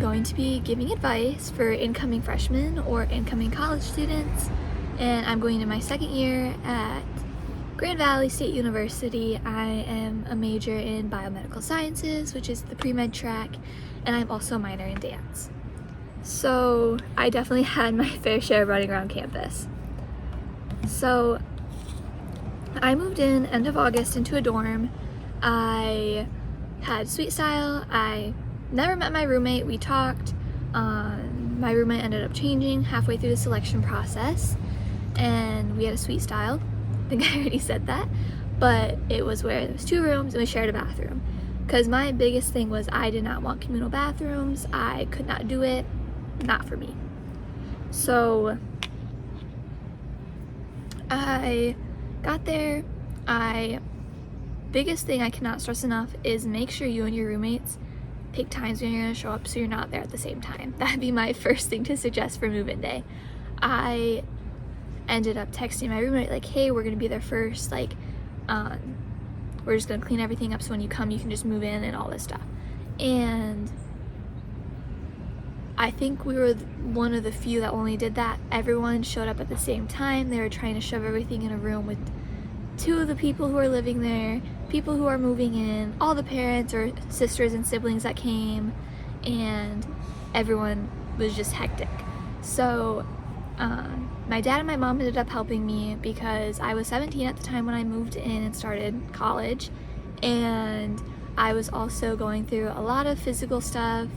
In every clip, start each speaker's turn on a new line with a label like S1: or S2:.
S1: going to be giving advice for incoming freshmen or incoming college students, and I'm going to my second year at Grand Valley State University. I am a major in biomedical sciences, which is the pre-med track, and I'm also a minor in dance. So I definitely had my fair share of running around campus. So I moved in end of August into a dorm. I had suite style. I never met my roommate. We talked. My roommate ended up changing halfway through the selection process, and we had a suite style. I think I already said that, but it was where there was 2 rooms and we shared a bathroom. Because my biggest thing was I did not want communal bathrooms. I could not do it. Not for me. So I got there. Biggest thing I cannot stress enough is make sure you and your roommates pick times when you're going to show up so you're not there at the same time. That'd be my first thing to suggest for move-in day. I ended up texting my roommate like, hey, we're going to be there first, like we're just going to clean everything up so when you come you can just move in and all this stuff. And I think we were one of the few that only did that. Everyone showed up at the same time. They were trying to shove everything in a room with 2 of the people who are living there, people who are moving in, all the parents or sisters and siblings that came, and everyone was just hectic. So my dad and my mom ended up helping me because I was 17 at the time when I moved in and started college, and I was also going through a lot of physical stuff,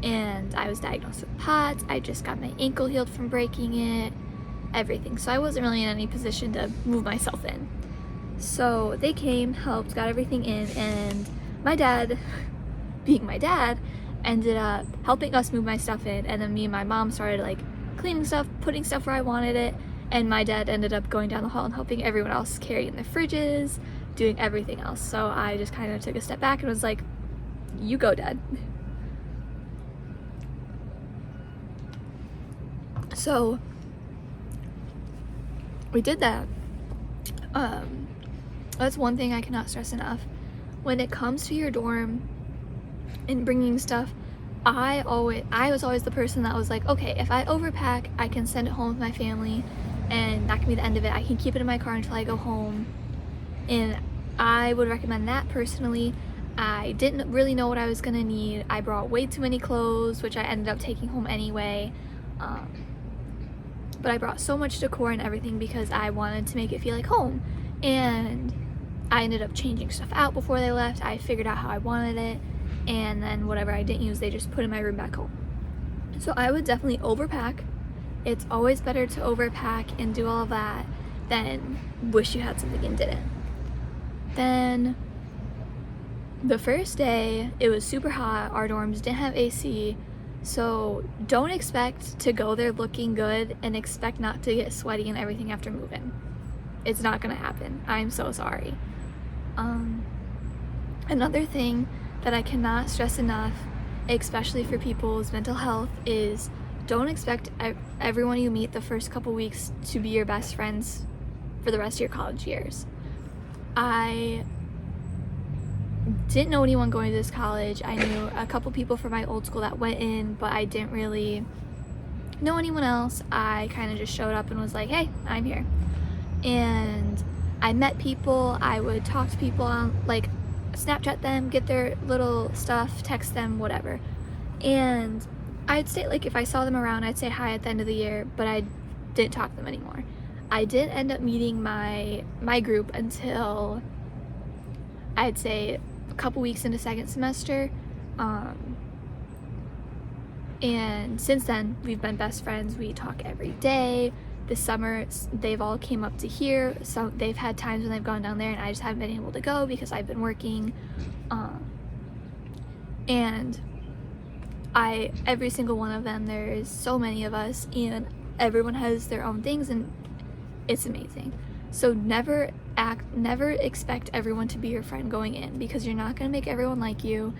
S1: and I was diagnosed with POTS. I just got my ankle healed from breaking it, everything. So I wasn't really in any position to move myself in. So they came, helped, got everything in, and my dad, being my dad, ended up helping us move my stuff in, and then me and my mom started like cleaning stuff, putting stuff where I wanted it, and my dad ended up going down the hall and helping everyone else carry in the fridges, doing everything else. So I just kind of took a step back and was like, you go, Dad. So we did that. That's one thing I cannot stress enough. When it comes to your dorm and bringing stuff, I was always the person that was like, okay, if I overpack, I can send it home with my family, and that can be the end of it. I can keep it in my car until I go home, and I would recommend that personally. I didn't really know what I was gonna need. I brought way too many clothes, which I ended up taking home anyway. But I brought so much decor and everything because I wanted to make it feel like home, and I ended up changing stuff out before they left. I figured out how I wanted it, and then whatever I didn't use, they just put in my room back home. So I would definitely overpack. It's always better to overpack and do all of that than wish you had something and didn't. Then the first day, it was super hot. Our dorms didn't have AC, so don't expect to go there looking good and expect not to get sweaty and everything after moving. It's not gonna happen. I'm so sorry. Another thing that I cannot stress enough, especially for people's mental health, is don't expect everyone you meet the first couple weeks to be your best friends for the rest of your college years. I didn't know anyone going to this college. I knew a couple people from my old school that went in, but I didn't really know anyone else. I kind of just showed up and was like, hey, I'm here. And I met people. I would talk to people on like Snapchat them, get their little stuff, text them, whatever. And I'd say, like, if I saw them around, I'd say hi at the end of the year, but I didn't talk to them anymore. I didn't end up meeting my group until I'd say a couple weeks into second semester. And since then, we've been best friends. We talk every day. This summer, they've all came up to here, so they've had times when they've gone down there and I just haven't been able to go because I've been working. And every single one of them, there's so many of us, and everyone has their own things, and it's amazing. So never expect everyone to be your friend going in, because you're not going to make everyone like you.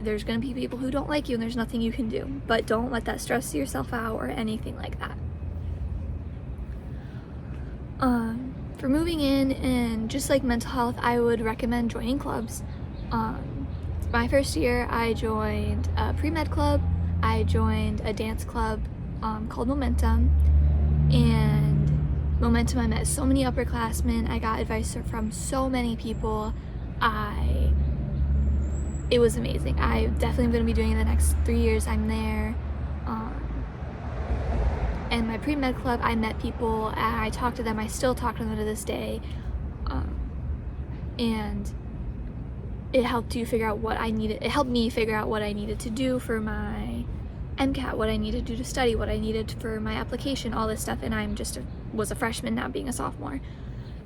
S1: There's going to be people who don't like you, and there's nothing you can do. But don't let that stress yourself out or anything like that. For moving in and just like mental health, I would recommend joining clubs. My first year, I joined a pre-med club. I joined a dance club called Momentum, and Momentum, I met so many upperclassmen. I got advice from so many people. It was amazing. I definitely am going to be doing it the next 3 years I'm there. And my pre-med club, I met people, and I talked to them. I still talk to them to this day. And it helped you figure out what I needed. It helped me figure out what I needed to do for my MCAT, what I needed to do to study, what I needed for my application, all this stuff. And I'm was a freshman now being a sophomore.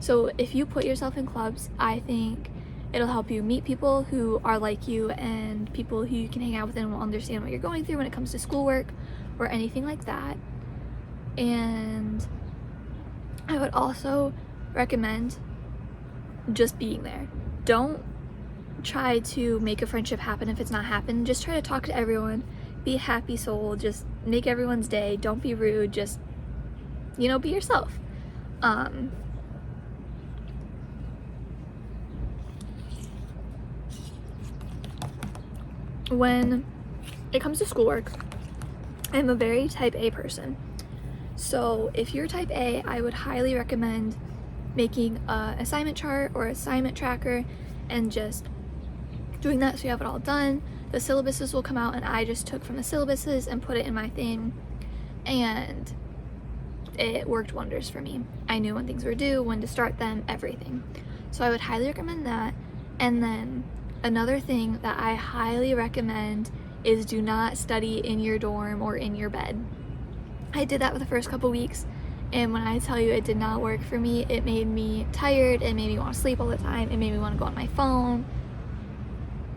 S1: So if you put yourself in clubs, I think it'll help you meet people who are like you and people who you can hang out with and will understand what you're going through when it comes to schoolwork or anything like that. And I would also recommend just being there. Don't try to make a friendship happen if it's not happening. Just try to talk to everyone. Be a happy soul. Just make everyone's day. Don't be rude. Just, be yourself. When it comes to schoolwork, I'm a very type A person. So if you're type A, I would highly recommend making an assignment chart or assignment tracker and just doing that so you have it all done. The syllabuses will come out, and I just took from the syllabuses and put it in my thing, and it worked wonders for me. I knew when things were due, when to start them, everything. So I would highly recommend that. And then another thing that I highly recommend is do not study in your dorm or in your bed. I did that for the first couple weeks, and when I tell you it did not work for me, it made me tired, it made me want to sleep all the time, it made me want to go on my phone.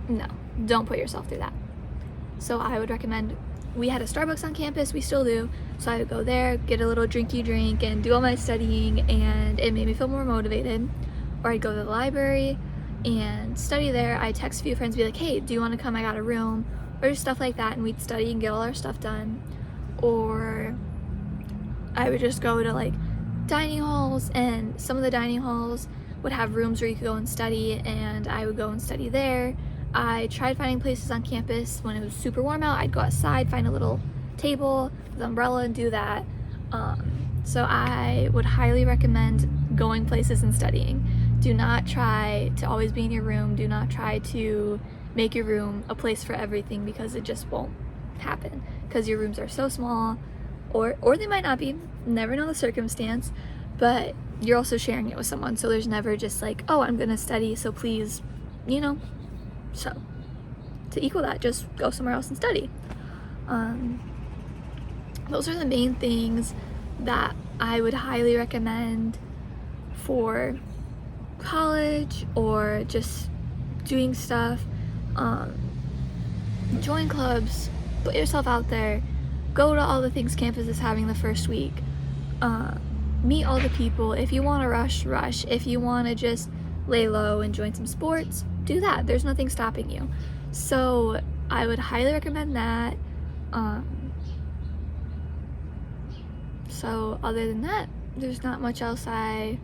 S1: No, don't put yourself through that. So I would recommend, we had a Starbucks on campus, we still do, so I would go there, get a little drinky drink, and do all my studying, and it made me feel more motivated. Or I'd go to the library and study there. I'd text a few friends, be like, hey, do you want to come? I got a room, or just stuff like that, and we'd study and get all our stuff done. Or I would just go to like dining halls, and some of the dining halls would have rooms where you could go and study, and I would go and study there. I tried finding places on campus when it was super warm out. I'd go outside, find a little table with an umbrella, and do that. So I would highly recommend going places and studying. Do not try to always be in your room. Do not try to make your room a place for everything, because it just won't happen, because your rooms are so small, or they might not be, never know the circumstance, but you're also sharing it with someone, so there's never just like, oh, I'm gonna study, so please, so to equal that, just go somewhere else and study. Those are the main things that I would highly recommend for college or just doing stuff. Join clubs, put yourself out there, go to all the things campus is having the first week, meet all the people. If you want to rush. If you want to just lay low and join some sports, do that. There's nothing stopping you. So I would highly recommend that. So other than that, there's not much else I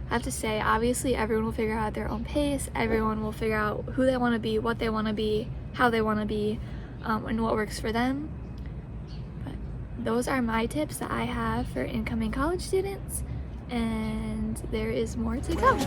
S1: have to say. Obviously, everyone will figure out at their own pace. Everyone will figure out who they want to be, what they want to be, how they want to be, and what works for them. But those are my tips that I have for incoming college students, and there is more to come.